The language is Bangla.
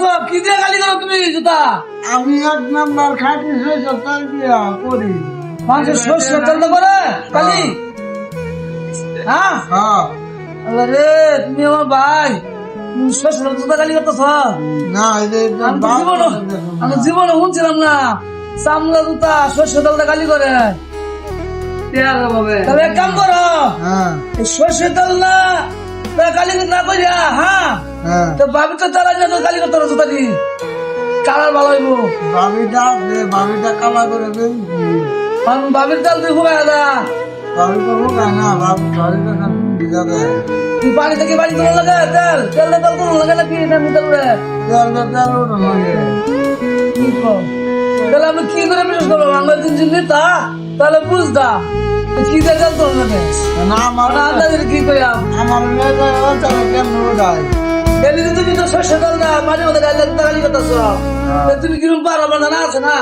করতেছো? কি দিয়ে গালি করো তুমি জুতা? আমি 1 নাম্বার খাঁটি সরষের তেল দিয়া করি। মানুষের সর্ষের তেল দিয়ে করে গালি? হ্যাঁ? হ্যাঁ। আল্লাহ রে, তুমি আমার ভাই, তুমি সর্ষের জুতা গালি করতেছ? না এই যে আমি জীবনে শুনছিলাম না চামড়া জুতা সর্ষের তেল দিয়ে গালি করে। তাহলে এক কাম করো, হ্যাঁ এই সর্ষের তেল না তা গালি না করিয়া, হ্যাঁ হ্যাঁ তো ভাবি তো তেল আনিয়া তো গালি করতে পারো জুতা দি, কালার ভালো হইব। বাবিটা কালা করে বেরিয়েছি। কারণ ভাবির তেল তুই খুব আদা, বাবি তো বোকা না, বাবিটা ভিজা দেয়। তুই পানি থেকে বাড়ি তোমার লাগে তেল তেল দিয়ে তেল তোমার লাগে নাকি এটা মিটার উড়ে? তেল ওটা লাগে। কি কও? তাহলে আমি কি করে বিশ্বাস করবো? আমরা তিনজন নেতা তাহলে বুঝতা কি দিয়ে তেল তোমার লাগে না আমার আন্দাজের কি কইয়াম। আমার তাহলে কেমন ওটাই। এমনি তুমি তো সর্ষে তেল না পানির মধ্যে গালি করতেছ, তুমি কিরম পারো আমার জানা আছে না?